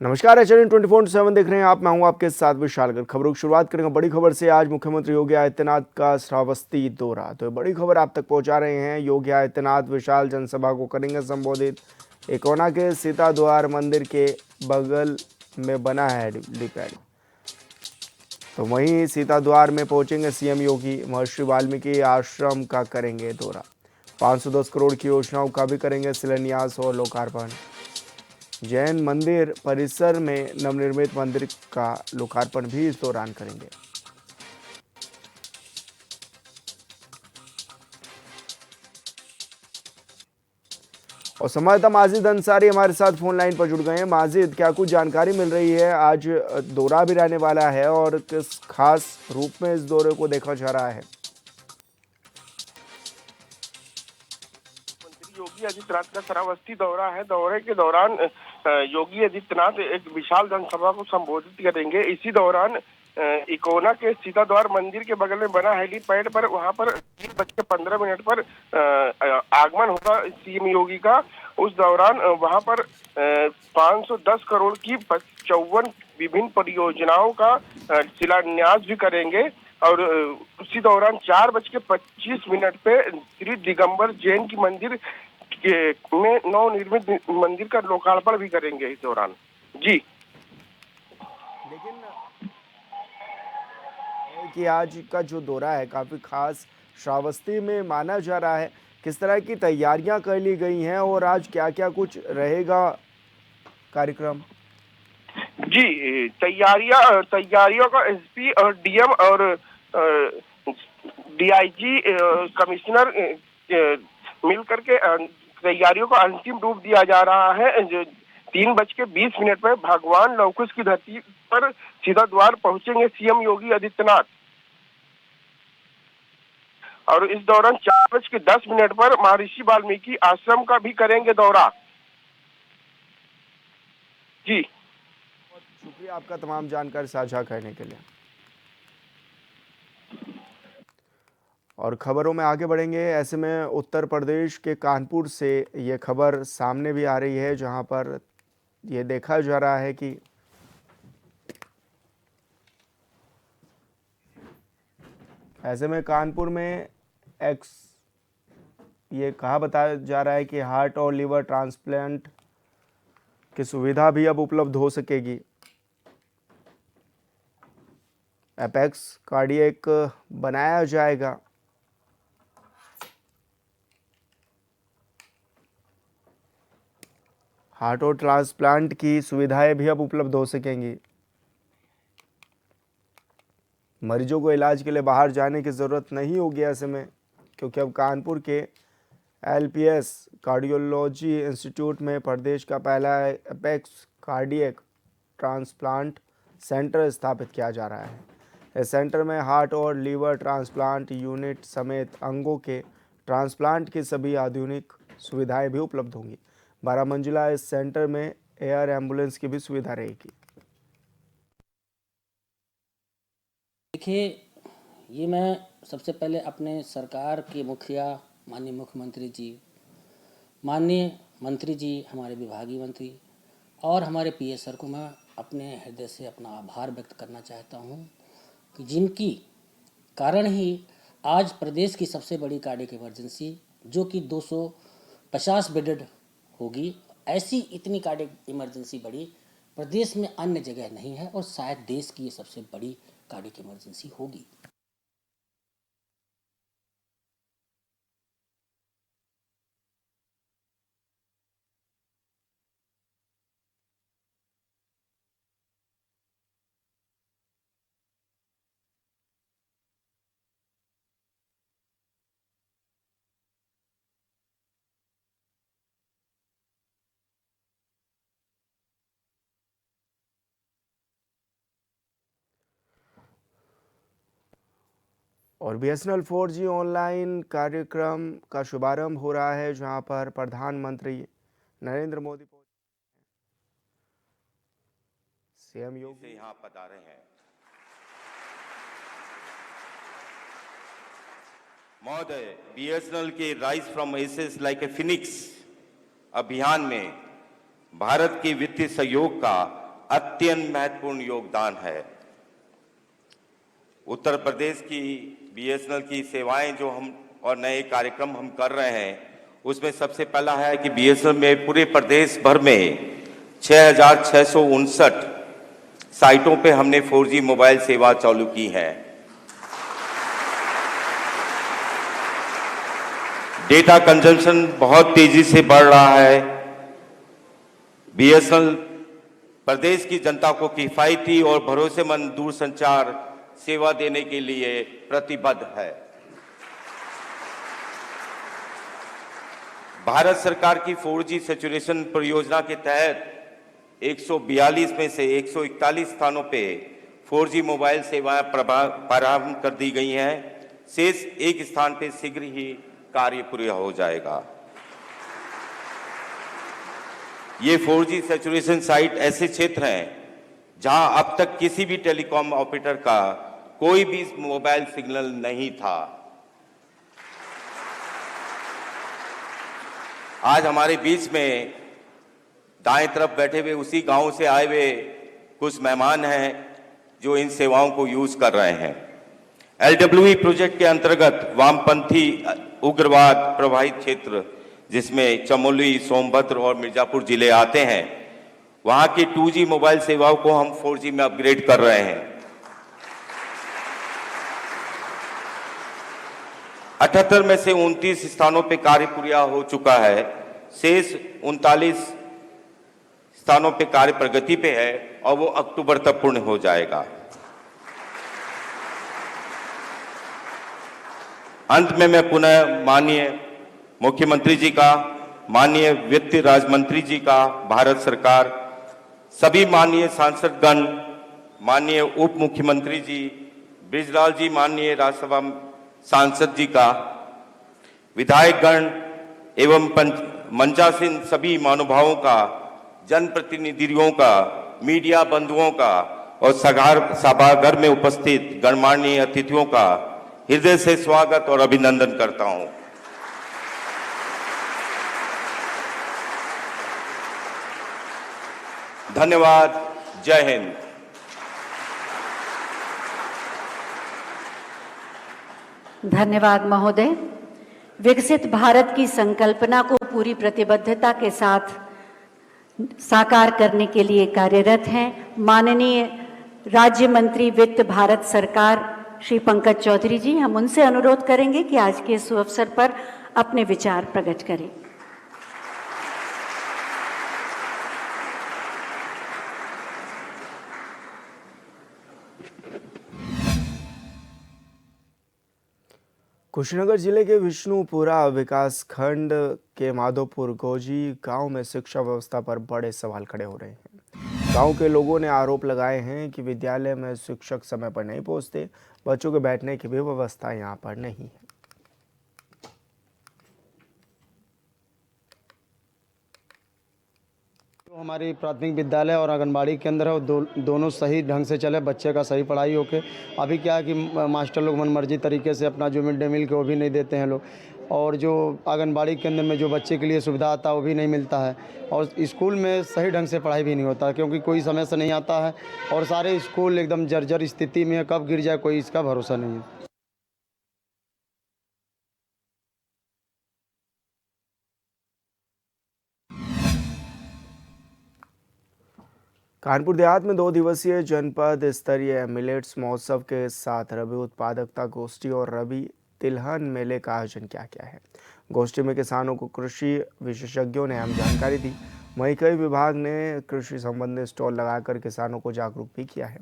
नमस्कार, एचएन 24/7 देख रहे हैं आप। मैं हूं आपके साथ विशाल। खबरों की शुरुआत करेंगे बड़ी खबर से। आज मुख्यमंत्री योगी आदित्यनाथ का श्रावस्ती दौरा, तो बड़ी खबर आप तक पहुंचा रहे हैं। योगी आदित्यनाथ विशाल जनसभा को करेंगे संबोधित। इकोना के सीता द्वार मंदिर के बगल में बना है हेलीपैड, तो वहीं सीता द्वार में पहुंचेंगे सीएम योगी। महर्षि वाल्मीकि आश्रम का करेंगे दौरा। 510 करोड़ की योजनाओं का भी करेंगे शिलान्यास और लोकार्पण। जैन मंदिर परिसर में नवनिर्मित मंदिर का लोकार्पण भी इस दौरान करेंगे। और संवाददाता माजिद अंसारी हमारे साथ फोन लाइन पर जुड़ गए हैं। माजिद, क्या कुछ जानकारी मिल रही है? आज दौरा भी रहने वाला है और किस खास रूप में इस दौरे को देखा जा रहा है? योगी आदित्यनाथ का श्रावस्ती दौरा है। दौरे के दौरान योगी आदित्यनाथ एक विशाल जनसभा को संबोधित करेंगे। इसी दौरान इकोना के सीता द्वार मंदिर के बगल में बना हेलीपैड पर वहां पर 3:15 पर आगमन होगा सीएम योगी का। उस दौरान वहां पर 510 करोड़ की 54 विभिन्न परियोजनाओं का शिलान्यास भी करेंगे। और उसी दौरान 4:25 पे श्री दिगंबर जैन की मंदिर में नवनिर्मित मंदिर का लोकार्पण भी करेंगे इस दौरान। जी, लेकिन कि आज का जो दौरा है काफी खास श्रावस्ती में माना जा रहा है। किस तरह की तैयारियां कर ली गई हैं और आज क्या क्या कुछ रहेगा कार्यक्रम? जी, तैयारियों का एसपी और डीएम और डीआईजी कमिश्नर मिल करके तैयारियों को अंतिम रूप दिया जा रहा है। 3:20 पर भगवान लवकुश की धरती पर सीधा द्वार पहुंचेंगे सीएम योगी आदित्यनाथ। और इस दौरान 4:10 पर महर्षि वाल्मीकि आश्रम का भी करेंगे दौरा। जी, बहुत शुक्रिया आपका तमाम जानकारी साझा करने के लिए। और खबरों में आगे बढ़ेंगे। ऐसे में उत्तर प्रदेश के कानपुर से ये खबर सामने भी आ रही है, जहां पर ये देखा जा रहा है कि ऐसे में कानपुर में ये कहा बताया जा रहा है कि हार्ट और लीवर ट्रांसप्लांट की सुविधा भी अब उपलब्ध हो सकेगी। एपेक्स कार्डियक बनाया जाएगा। हार्ट और ट्रांसप्लांट की सुविधाएं भी अब उपलब्ध हो सकेंगी। मरीजों को इलाज के लिए बाहर जाने की ज़रूरत नहीं होगी ऐसे में, क्योंकि अब कानपुर के एलपीएस कार्डियोलॉजी इंस्टीट्यूट में प्रदेश का पहला एपेक्स कार्डियक ट्रांसप्लांट सेंटर स्थापित किया जा रहा है। इस सेंटर में हार्ट और लीवर ट्रांसप्लांट यूनिट समेत अंगों के ट्रांसप्लांट की सभी आधुनिक सुविधाएं भी उपलब्ध होंगी। 12 मंजिला इस सेंटर में एयर एम्बुलेंस की भी सुविधा रहेगी। देखिए, ये मैं सबसे पहले अपने सरकार के मुखिया माननीय मुख्यमंत्री जी, माननीय मंत्री जी, हमारे विभागीय मंत्री और हमारे पीएस सर को मैं अपने हृदय से अपना आभार व्यक्त करना चाहता हूँ कि जिनकी कारण ही आज प्रदेश की सबसे बड़ी कार्डियक इमरजेंसी, जो कि 250 बेडेड होगी, ऐसी इतनी कार्डियक इमरजेंसी बड़ी प्रदेश में अन्य जगह नहीं है और शायद देश की ये सबसे बड़ी कार्डियक इमरजेंसी होगी। और BSNL 4G ऑनलाइन कार्यक्रम का शुभारंभ हो रहा है, जहां पर प्रधानमंत्री नरेंद्र मोदी सीएम योगी यहाँ पधारे हैं। महोदय, BSNL के rise from ashes like a phoenix अभियान में भारत के वित्तीय सहयोग का अत्यंत महत्वपूर्ण योगदान है। उत्तर प्रदेश की बीएसएनएल की सेवाएं जो हम और नए कार्यक्रम हम कर रहे हैं, उसमें सबसे पहला है कि बीएसएनएल में पूरे प्रदेश भर में 6,659 साइटों पे हमने 4G मोबाइल सेवा चालू की है। डेटा कंजम्पशन बहुत तेजी से बढ़ रहा है। बीएसएनएल प्रदेश की जनता को किफायती और भरोसेमंद दूरसंचार सेवा देने के लिए प्रतिबद्ध है। भारत सरकार की 4G सैचुरेशन परियोजना के तहत 142 में से 141 स्थानों पे 4G मोबाइल सेवाएं प्रारंभ कर दी गई हैं। शेष एक स्थान पे शीघ्र ही कार्य पूरा हो जाएगा। ये 4G सैचुरेशन साइट ऐसे क्षेत्र हैं जहां अब तक किसी भी टेलीकॉम ऑपरेटर का कोई भी मोबाइल सिग्नल नहीं था। आज हमारे बीच में दाएं तरफ बैठे हुए उसी गांव से आए हुए कुछ मेहमान हैं जो इन सेवाओं को यूज कर रहे हैं। LWE प्रोजेक्ट के अंतर्गत वामपंथी उग्रवाद प्रभावित क्षेत्र जिसमें चमोली, सोनभद्र और मिर्जापुर जिले आते हैं, वहां की 2G मोबाइल सेवाओं को हम 4G में अपग्रेड कर रहे हैं। 78 में से 29 स्थानों पे कार्य पूरा हो चुका है। शेष 39 स्थानों पे कार्य प्रगति पे है और वो अक्टूबर तक पूर्ण हो जाएगा। अंत में मैं पुनः माननीय मुख्यमंत्री जी का, माननीय वित्त राज्य मंत्री जी का, भारत सरकार, सभी माननीय सांसदगण, माननीय उप मुख्यमंत्री जी, बृजलाल जी, माननीय राज्यसभा सांसद जी का, विधायकगण एवं मंचासीन सभी महानुभावों का, जनप्रतिनिधियों का, मीडिया बंधुओं का और सभागार में उपस्थित गणमान्य अतिथियों का हृदय से स्वागत और अभिनंदन करता हूं। धन्यवाद। जय हिंद। धन्यवाद महोदय। विकसित भारत की संकल्पना को पूरी प्रतिबद्धता के साथ साकार करने के लिए कार्यरत हैं माननीय राज्य मंत्री वित्त भारत सरकार श्री पंकज चौधरी जी। हम उनसे अनुरोध करेंगे कि आज के इस अवसर पर अपने विचार प्रकट करें। कुशीनगर जिले के विष्णुपुरा विकास खंड के माधोपुर गोजी गांव में शिक्षा व्यवस्था पर बड़े सवाल खड़े हो रहे हैं। गांव के लोगों ने आरोप लगाए हैं कि विद्यालय में शिक्षक समय पर नहीं पहुंचते, बच्चों के बैठने की भी व्यवस्था यहां पर नहीं है। जो हमारी प्राथमिक विद्यालय और आंगनबाड़ी केंद्र है वो दोनों सही ढंग से चले, बच्चे का सही पढ़ाई होके। अभी क्या है कि मास्टर लोग मनमर्जी तरीके से अपना जो मिड डे मील के वो भी नहीं देते हैं लोग, और जो आंगनबाड़ी केंद्र में जो बच्चे के लिए सुविधा आता है वो भी नहीं मिलता है, और स्कूल में सही ढंग से पढ़ाई भी नहीं होता क्योंकि कोई समय से नहीं आता है, और सारे स्कूल एकदम जर्जर स्थिति में है, कब गिर जाए कोई इसका भरोसा नहीं है। कानपुर देहात में 2 दिवसीय जनपद स्तरीय मिलेट्स महोत्सव के साथ रबी उत्पादकता गोष्ठी और रबी तिलहन मेले का आयोजन किया गया है। गोष्ठी में किसानों को कृषि विशेषज्ञों ने अहम जानकारी दी। वहीं कई विभाग ने कृषि संबंधी स्टॉल लगाकर किसानों को जागरूक भी किया है।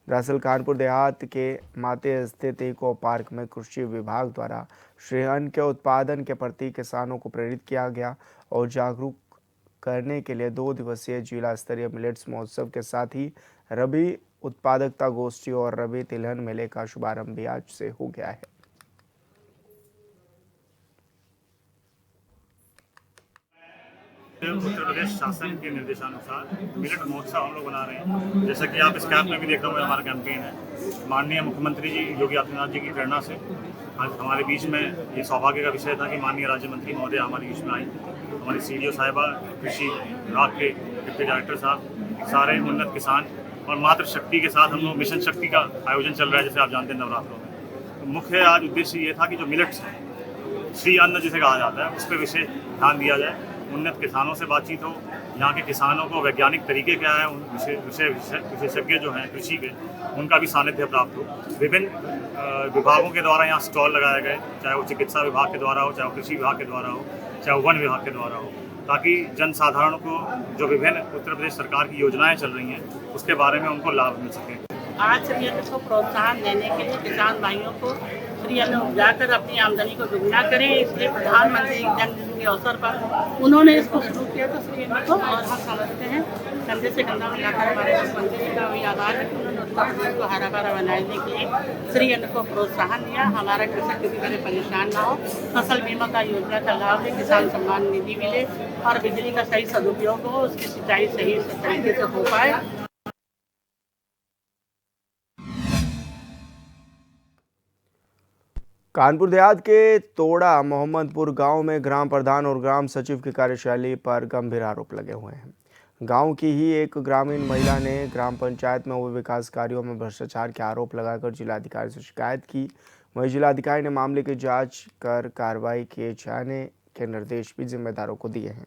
दरअसल कानपुर देहात के माते स्थित इको पार्क में कृषि विभाग द्वारा श्रेहन के उत्पादन के प्रति किसानों को प्रेरित किया गया और जागरूक करने के लिए 2 दिवसीय जिला स्तरीय मिलेट्स महोत्सव के साथ ही रबी उत्पादकता गोष्ठी और रबी तिलहन मेले का शुभारंभ भी आज से हो गया है। उत्तर प्रदेश शासन के निर्देशानुसार मिलेट महोत्सव हम लोग बना रहे हैं। जैसा कि आप इस कैंप में भी देख रहे होंगे, हमारा कैंपेन है। माननीय मुख्यमंत्री जी योगी आदित्यनाथ जी की प्रेरणा से आज हमारे बीच में ये सौभाग्य का विषय था कि माननीय राज्य मंत्री महोदय हमारे बीच में आई। हमारी CDO साहिबा, कृषि विभाग के डिप्टी डायरेक्टर साहब, सारे उन्नत किसान और मातृ शक्ति के साथ हम लोग मिशन शक्ति का आयोजन चल रहा है, जैसे आप जानते हैं नवरात्रों में। तो मुख्य आज उद्देश्य ये था कि जो मिलेट्स है, श्री अन्न जिसे कहा जाता है, उस पर विशेष ध्यान दिया जाए, उन्नत किसानों से बातचीत हो, यहाँ के किसानों को वैज्ञानिक तरीके क्या है, उन विशेषज्ञ जो हैं कृषि के, उनका भी सानिध्य प्राप्त हो। विभिन्न विभागों के द्वारा यहाँ स्टॉल लगाए गए, चाहे वो चिकित्सा विभाग के द्वारा हो, चाहे वो कृषि विभाग के द्वारा हो, चाहे वो वन विभाग के द्वारा हो, ताकि जन साधारण को जो विभिन्न उत्तर प्रदेश सरकार की योजनाएं चल रही हैं उसके बारे में उनको लाभ मिल सके। आज श्री अन्न को प्रोत्साहन देने के लिए किसान भाइयों को श्री अन्न उपजाकर अपनी आमदनी को दुगना करें, इसलिए प्रधानमंत्री जन्मदिन के अवसर पर उन्होंने इसको शुरू किया था श्री अन्न को। और हम समझते हैं कंधे से कंधा मिलाकर हमारे मुख्यमंत्री का भी आभार है कि उन्होंने उत्तर प्रदेश को हरा भरा बनाने के लिए श्री अन्न को प्रोत्साहन दिया। हमारा कृषक किसी तरह परेशान ना हो, फसल बीमा का योजना का लाभ ले, किसान सम्मान निधि मिले और बिजली का सही सदुपयोग हो, उसकी सिंचाई सही तरीके से हो पाए। कानपुर देहात के तोड़ा मोहम्मदपुर गांव में ग्राम प्रधान और ग्राम सचिव की कार्यशैली पर गंभीर आरोप लगे हुए हैं। गांव की ही एक ग्रामीण महिला ने ग्राम पंचायत में हुए विकास कार्यों में भ्रष्टाचार के आरोप लगाकर जिलाधिकारी से शिकायत की। वहीं जिलाधिकारी ने मामले की जांच कर कार्रवाई किए जाने के निर्देश भी जिम्मेदारों को दिए हैं।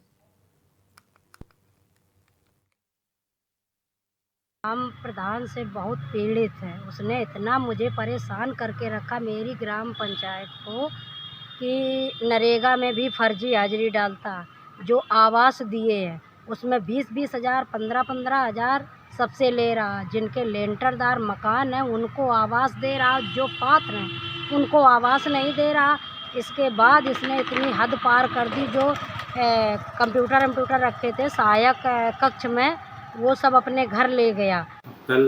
ग्राम प्रधान से बहुत पीड़ित है, उसने इतना मुझे परेशान करके रखा मेरी ग्राम पंचायत को कि नरेगा में भी फर्जी हाजिरी डालता, जो आवास दिए हैं उसमें 20-20 हज़ार 15-15 हज़ार सबसे ले रहा, जिनके लेंटरदार मकान है उनको आवास दे रहा, जो पात्र हैं उनको आवास नहीं दे रहा। इसके बाद इसने इतनी हद पार कर दी, जो कंप्यूटर रखे थे सहायक कक्ष में वो सब अपने घर ले गया। कल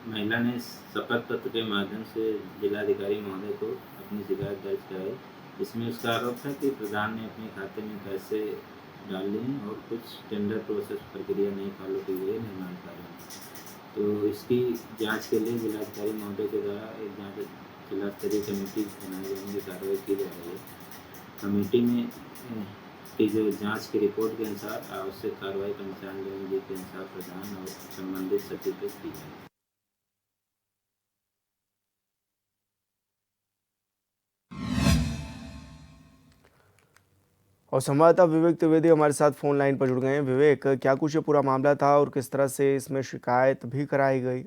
महिला ने शपथ पत्र के माध्यम से जिलाधिकारी महोदय को अपनी शिकायत दर्ज कराई। इसमें उसका आरोप है कि प्रधान ने अपने खाते में पैसे डाल लिए और कुछ टेंडर प्रोसेस प्रक्रिया नहीं फॉलो की गई निर्माण कार्य में। तो इसकी जांच के लिए जिलाधिकारी महोदय के द्वारा एक जांच जिला स्तरीय कमेटी बनाई जाने की कार्रवाई की जा रही है। कमेटी में की जो जांच की रिपोर्ट के अनुसार आवश्यक कार्रवाई पंचायत नियम के अनुसार प्रधान और संबंधित सचिव को की जाए। और संवाददाता विवेक त्रिवेदी हमारे साथ फोन लाइन पर जुड़ गए हैं। विवेक, क्या कुछ ये पूरा मामला था और किस तरह से इसमें शिकायत भी कराई गई?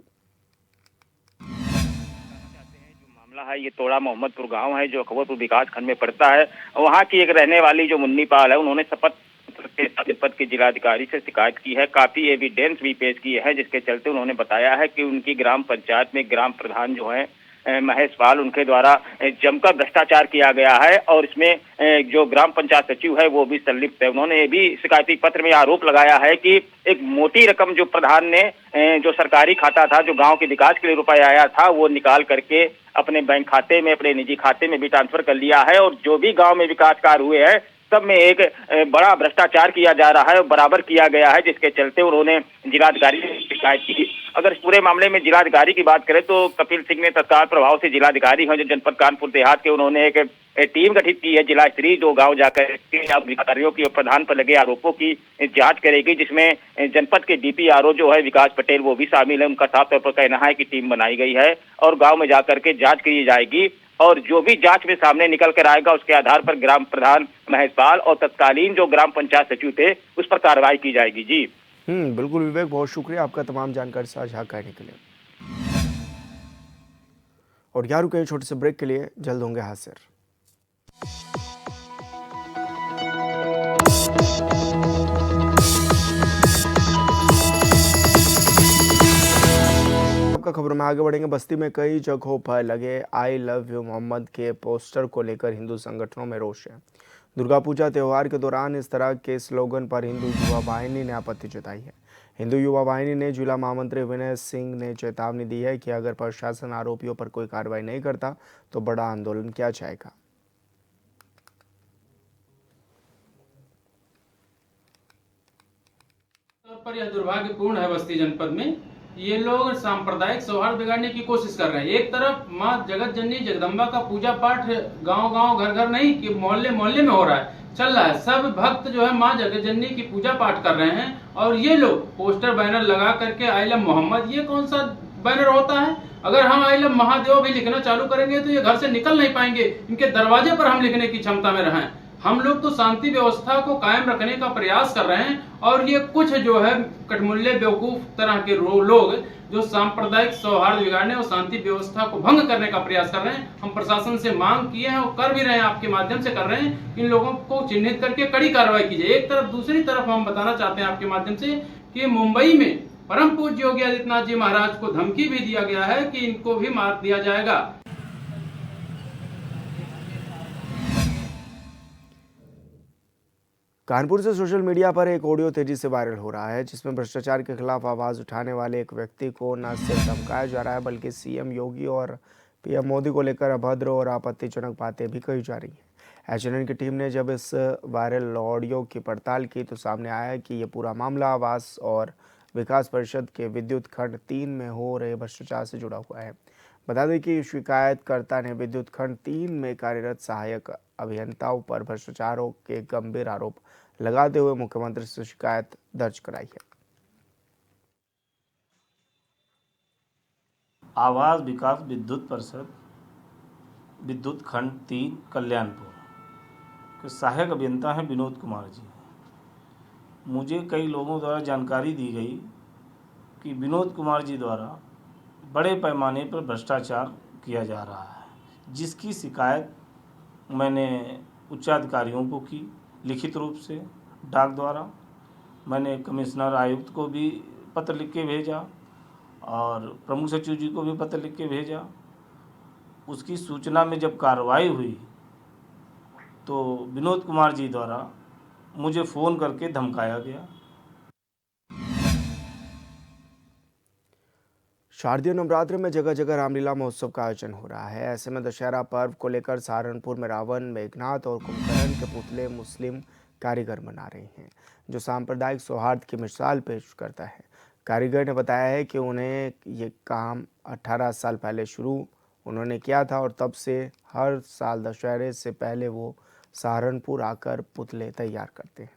है ये तोड़ा मोहम्मदपुर गांव है जो अकबरपुर विकास खंड में पड़ता है। वहां की एक रहने वाली जो मुन्नी पाल है, उन्होंने शपथ के जिलाधिकारी से शिकायत की है, काफी एविडेंस भी पेश किए हैं, जिसके चलते उन्होंने बताया है कि उनकी ग्राम पंचायत में ग्राम प्रधान जो है महेश पाल, उनके द्वारा जमकर भ्रष्टाचार किया गया है और इसमें जो ग्राम पंचायत सचिव है वो भी संलिप्त है। उन्होंने ये भी शिकायती पत्र में आरोप लगाया है कि एक मोटी रकम जो प्रधान ने जो सरकारी खाता था, जो गांव के विकास के लिए रुपया आया था, वो निकाल करके अपने बैंक खाते में, अपने निजी खाते में भी ट्रांसफर कर लिया है और जो भी गांव में विकास कार्य हुए हैं सब में एक बड़ा भ्रष्टाचार किया जा रहा है और बराबर किया गया है, जिसके चलते उन्होंने जिलाधिकारी से शिकायत की। अगर इस पूरे मामले में जिलाधिकारी की बात करें तो कपिल सिंह ने तत्काल प्रभाव से जिलाधिकारी हैं जो जनपद कानपुर देहात के, उन्होंने एक टीम गठित की है जिला स्तरीय, जो गांव जाकर के अधिकारियों की प्रधान पर लगे आरोपों की जांच करेगी, जिसमें जनपद के डीपीआरओ जो है विकास पटेल वो भी शामिल है। उनका साफ तौर पर कहना है कि टीम बनाई गई है और गाँव में जाकर के जाँच की जाएगी और जो भी जांच में सामने निकल कर आएगा उसके आधार पर ग्राम प्रधान महेश पाल और तत्कालीन जो ग्राम पंचायत सचिव थे उस पर कार्रवाई की जाएगी। जी बिल्कुल विवेक, बहुत शुक्रिया आपका तमाम जानकारी साझा करने के लिए। और यार रुके छोटे से ब्रेक के लिए, जल्द होंगे हाजिर। खबरों में आगे बढ़ेंगे। बस्ती में कई जगहों पर लगे आई लव यू मोहम्मद के पोस्टर को लेकर हिंदू संगठनों में रोष है। दुर्गा पूजा त्यौहार के दौरान इस तरह के स्लोगन पर हिंदू युवा वाहिनी ने आपत्ति जताई है। हिंदू युवा वाहिनी ने जिला महामंत्री विनय सिंह ने चेतावनी दी है कि अगर प्रशासन आरोपियों पर कोई कार्रवाई नहीं करता तो बड़ा आंदोलन किया जाएगा। पर यह दुर्भाग्यपूर्ण है, बस्ती जनपद में ये लोग सांप्रदायिक सौहार्द बिगाड़ने की कोशिश कर रहे हैं। एक तरफ माँ जगत जननी जगदम्बा का पूजा पाठ गांव-गांव घर-घर नहीं कि मोहल्ले-मोहल्ले में हो रहा है, चल रहा है। सब भक्त जो है माँ जगतजननी की पूजा पाठ कर रहे हैं और ये लोग पोस्टर बैनर लगा करके आई लव मोहम्मद, ये कौन सा बैनर होता है? अगर हम आई लव महादेव भी लिखना चालू करेंगे तो ये घर से निकल नहीं पाएंगे, इनके दरवाजे पर हम लिखने की क्षमता में रहें। हम लोग तो शांति व्यवस्था को कायम रखने का प्रयास कर रहे हैं और ये कुछ जो है कटमुल्ले बेवकूफ तरह के लोग जो सांप्रदायिक सौहार्द बिगाड़ने और शांति व्यवस्था को भंग करने का प्रयास कर रहे हैं। हम प्रशासन से मांग किए हैं और कर भी रहे हैं, आपके माध्यम से कर रहे हैं। इन लोगों को चिन्हित करके कड़ी कार्रवाई कीजिए। एक तरफ, दूसरी तरफ हम बताना चाहते हैं आपके माध्यम से कि मुंबई में परम पूज्य योगी आदित्यनाथ जी महाराज को धमकी भी दिया गया है कि इनको भी मार दिया जाएगा। कानपुर से सोशल मीडिया पर एक ऑडियो तेजी से वायरल हो रहा है जिसमें भ्रष्टाचार के खिलाफ आवाज उठाने वाले एक व्यक्ति को न सिर्फ धमकाया जा रहा है बल्कि सीएम योगी और पीएम मोदी को लेकर अभद्र और आपत्तिजनक बातें भी कही जा रही हैं। एचएनएन की टीम ने जब इस वायरल ऑडियो की पड़ताल की तो सामने आया कि ये पूरा मामला आवास और विकास परिषद के विद्युत खंड 3 में हो रहे भ्रष्टाचार से जुड़ा हुआ है। बता दें कि शिकायतकर्ता ने विद्युत खंड 3 में कार्यरत सहायक अभियंताओं पर भ्रष्टाचारों के गंभीर आरोप लगाते हुए मुख्यमंत्री से शिकायत दर्ज कराई है। आवास विकास विद्युत परिषद विद्युत खंड 3 कल्याणपुर के सहायक अभियंता हैं विनोद कुमार जी। मुझे कई लोगों द्वारा जानकारी दी गई कि विनोद कुमार जी द्वारा बड़े पैमाने पर भ्रष्टाचार किया जा रहा है, जिसकी शिकायत मैंने उच्चाधिकारियों को की लिखित रूप से, डाक द्वारा। मैंने कमिश्नर आयुक्त को भी पत्र लिख के भेजा और प्रमुख सचिव जी को भी पत्र लिख के भेजा। उसकी सूचना में जब कार्रवाई हुई तो विनोद कुमार जी द्वारा मुझे फ़ोन करके धमकाया गया। शारदीय नवरात्र में जगह जगह रामलीला महोत्सव का आयोजन हो रहा है। ऐसे में दशहरा पर्व को लेकर सहारनपुर में रावण, मेघनाथ और कुंभकर्ण के पुतले मुस्लिम कारीगर बना रहे हैं, जो सांप्रदायिक सौहार्द की मिसाल पेश करता है। कारीगर ने बताया है कि उन्हें ये काम 18 साल पहले शुरू उन्होंने किया था और तब से हर साल दशहरे से पहले वो सहारनपुर आकर पुतले तैयार करते हैं।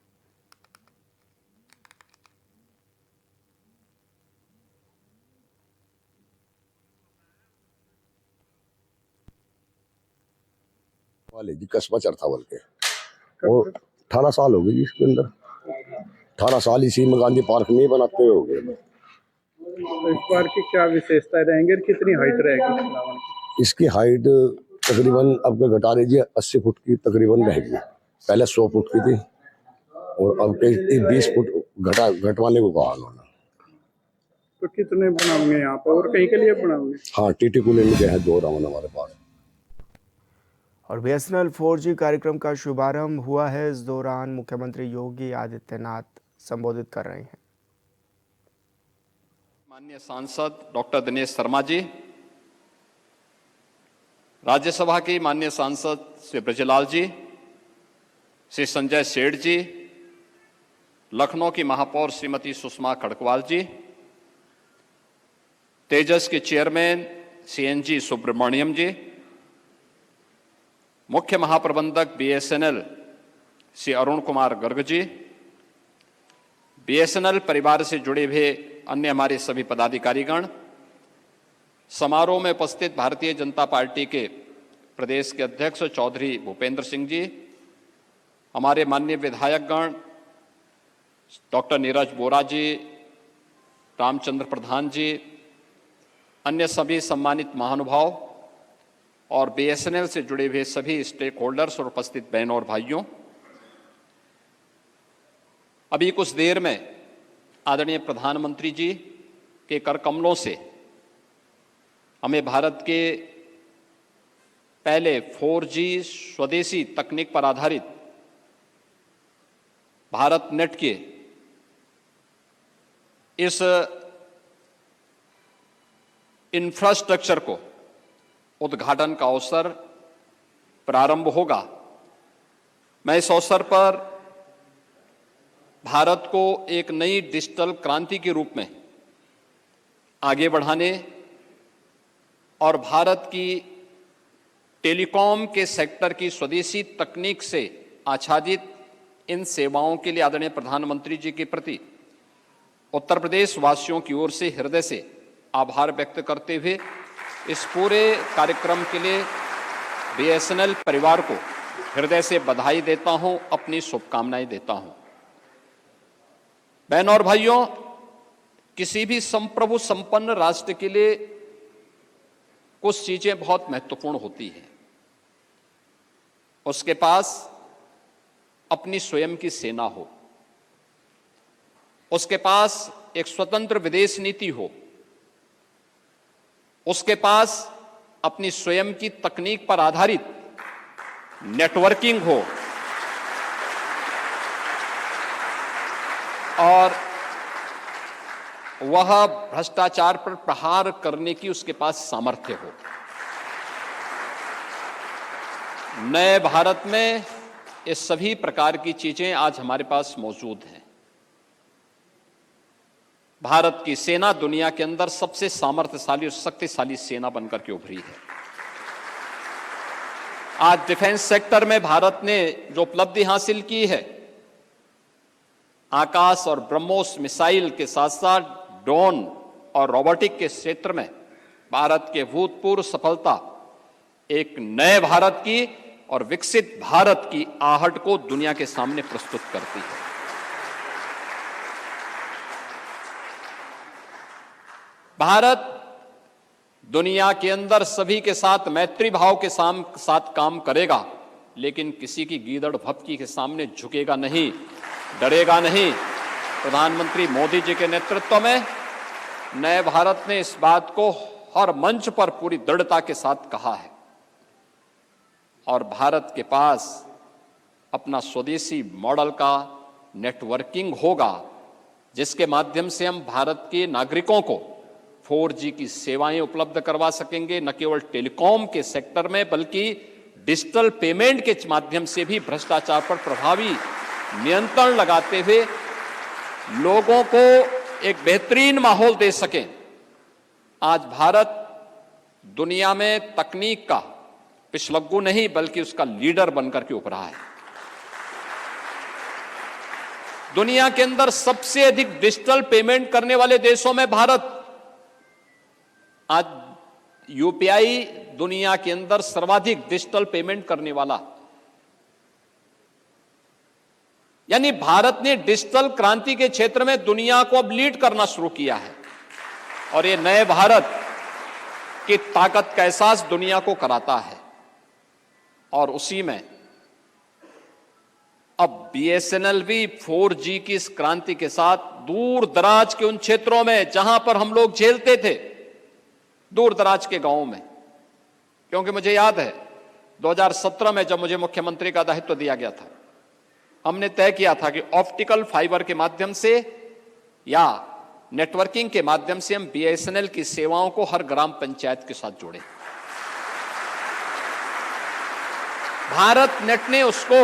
वाले जी कस्बा चरथावल के वो 18 साल हो गए जी इसके अंदर। 18 साल इसी में गांधी पार्क में बनाते हुए हो गए। तो इस बार की क्या विशेषता रहेंगे, कितनी हाइट रहेगी? इसकी हाइट तकरीबन अब के घटा लीजिए 80 फुट की तकरीबन रहेगी। पहले 100 फुट की थी और अब के 20 फुट घटवाने को कहा उन्होंने। तो कितने बनाओगे यहाँ पर और कहीं के लिए बनाओगे? हाँ, टीटीकुले में गए हैं 2 राउंड हमारे पास। और BSNL 4G कार्यक्रम का शुभारंभ हुआ है। इस दौरान मुख्यमंत्री योगी आदित्यनाथ संबोधित कर रहे हैं। माननीय सांसद डॉक्टर दिनेश शर्मा जी, राज्यसभा के माननीय सांसद श्री ब्रजलाल जी, श्री संजय सेठ जी, लखनऊ की महापौर श्रीमती सुषमा खड़कवाल जी, तेजस के चेयरमैन CNG सुब्रमण्यम जी, मुख्य महाप्रबंधक BSNL श्री अरुण कुमार गर्ग जी, BSNL परिवार से जुड़े हुए अन्य हमारे सभी पदाधिकारीगण, समारोह में उपस्थित भारतीय जनता पार्टी के प्रदेश के अध्यक्ष चौधरी भूपेंद्र सिंह जी, हमारे माननीय विधायकगण डॉक्टर नीरज बोरा जी, रामचंद्र प्रधान जी, अन्य सभी सम्मानित महानुभाव और BSNL से जुड़े हुए सभी स्टेक होल्डर्स और उपस्थित बहनों और भाइयों, अभी कुछ देर में आदरणीय प्रधानमंत्री जी के कर कमलों से हमें भारत के पहले 4G स्वदेशी तकनीक पर आधारित भारत नेट के इस इंफ्रास्ट्रक्चर को उद्घाटन का अवसर प्रारंभ होगा। मैं इस अवसर पर भारत को एक नई डिजिटल क्रांति के रूप में आगे बढ़ाने और भारत की टेलीकॉम के सेक्टर की स्वदेशी तकनीक से आच्छादित इन सेवाओं के लिए आदरणीय प्रधानमंत्री जी के प्रति उत्तर प्रदेश वासियों की ओर से हृदय से आभार व्यक्त करते हुए इस पूरे कार्यक्रम के लिए बीएसएनएल परिवार को हृदय से बधाई देता हूं, अपनी शुभकामनाएं देता हूं। बहनों और भाइयों, किसी भी संप्रभु संपन्न राष्ट्र के लिए कुछ चीजें बहुत महत्वपूर्ण होती हैं। उसके पास अपनी स्वयं की सेना हो, उसके पास एक स्वतंत्र विदेश नीति हो, उसके पास अपनी स्वयं की तकनीक पर आधारित नेटवर्किंग हो और वह भ्रष्टाचार पर प्रहार करने की उसके पास सामर्थ्य हो। नए भारत में ये सभी प्रकार की चीजें आज हमारे पास मौजूद हैं। भारत की सेना दुनिया के अंदर सबसे सामर्थ्यशाली और शक्तिशाली सेना बनकर के उभरी है। आज डिफेंस सेक्टर में भारत ने जो उपलब्धि हासिल की है, आकाश और ब्रह्मोस मिसाइल के साथ साथ ड्रोन और रोबोटिक के क्षेत्र में भारत के भूतपूर्व सफलता एक नए भारत की और विकसित भारत की आहट को दुनिया के सामने प्रस्तुत करती है। भारत दुनिया के अंदर सभी के साथ मैत्री भाव के साथ काम करेगा, लेकिन किसी की गीदड़ भपकी के सामने झुकेगा नहीं, डरेगा नहीं। प्रधानमंत्री मोदी जी के नेतृत्व में नए भारत ने इस बात को हर मंच पर पूरी दृढ़ता के साथ कहा है और भारत के पास अपना स्वदेशी मॉडल का नेटवर्किंग होगा, जिसके माध्यम से हम भारत के नागरिकों को 4G की सेवाएं उपलब्ध करवा सकेंगे, न केवल टेलीकॉम के सेक्टर में बल्कि डिजिटल पेमेंट के माध्यम से भी भ्रष्टाचार पर प्रभावी नियंत्रण लगाते हुए लोगों को एक बेहतरीन माहौल दे सकें। आज भारत दुनिया में तकनीक का पिछलग्गू नहीं बल्कि उसका लीडर बनकर के उभरा है। दुनिया के अंदर सबसे अधिक डिजिटल पेमेंट करने वाले देशों में भारत, आज यूपीआई दुनिया के अंदर सर्वाधिक डिजिटल पेमेंट करने वाला, यानी भारत ने डिजिटल क्रांति के क्षेत्र में दुनिया को अब लीड करना शुरू किया है और ये नए भारत की ताकत का एहसास दुनिया को कराता है। और उसी में अब बीएसएनएल भी 4G की इस क्रांति के साथ दूर दराज के उन क्षेत्रों में जहां पर हम लोग झेलते थे, दूर दराज के गांवों में, क्योंकि मुझे याद है 2017 में जब मुझे मुख्यमंत्री का दायित्व दिया गया था, हमने तय किया था कि ऑप्टिकल फाइबर के माध्यम से या नेटवर्किंग के माध्यम से हम बीएसएनएल की सेवाओं को हर ग्राम पंचायत के साथ जोड़ें। भारत नेट ने उसको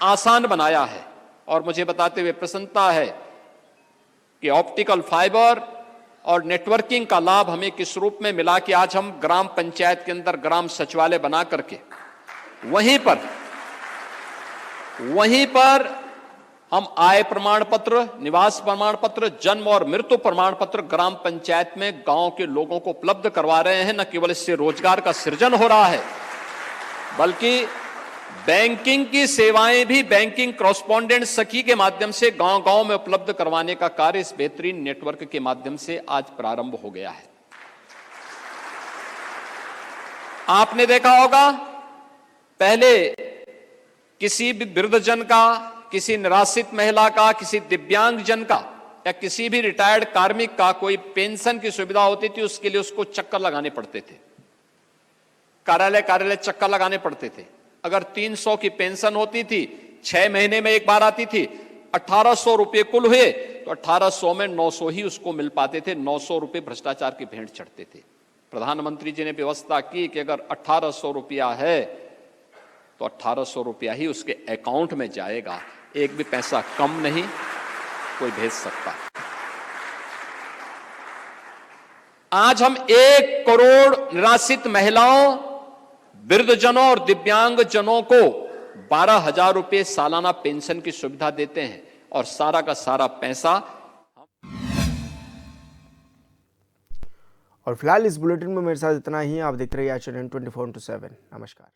आसान बनाया है और मुझे बताते हुए प्रसन्नता है कि ऑप्टिकल फाइबर और नेटवर्किंग का लाभ हमें किस रूप में मिला कि आज हम ग्राम पंचायत के अंदर ग्राम सचिवालय बना करके वहीं पर हम आय प्रमाण पत्र, निवास प्रमाण पत्र, जन्म और मृत्यु प्रमाण पत्र ग्राम पंचायत में गांव के लोगों को उपलब्ध करवा रहे हैं। न केवल इससे रोजगार का सृजन हो रहा है बल्कि बैंकिंग की सेवाएं भी बैंकिंग कॉरेस्पॉन्डेंट सखी के माध्यम से गांव-गांव में उपलब्ध करवाने का कार्य इस बेहतरीन नेटवर्क के माध्यम से आज प्रारंभ हो गया है। आपने देखा होगा पहले किसी भी वृद्धजन का, किसी निराश्रित महिला का, किसी दिव्यांग जन का या किसी भी रिटायर्ड कार्मिक का कोई पेंशन की सुविधा होती थी, उसके लिए उसको चक्कर लगाने पड़ते थे, कार्यालय चक्कर लगाने पड़ते थे। अगर 300 की पेंशन होती थी, 6 महीने में एक बार आती थी, 1800 रुपये कुल हुए तो 1800 में 900 ही उसको मिल पाते थे, 900 रुपये भ्रष्टाचार की भेंट चढ़ते थे। प्रधानमंत्री जी ने व्यवस्था की कि अगर 1800 रुपया है तो 1800 रुपया ही उसके अकाउंट में जाएगा, एक भी पैसा कम नहीं कोई भेज सकता। आज हम 1 करोड़ निराश्रित महिलाओं, वृद्धजनों और दिव्यांग जनों को 12,000 रुपये सालाना पेंशन की सुविधा देते हैं और सारा का सारा पैसा। और फिलहाल इस बुलेटिन में मेरे साथ इतना ही। आप देखते रहिए आचरण 24/7। नमस्कार।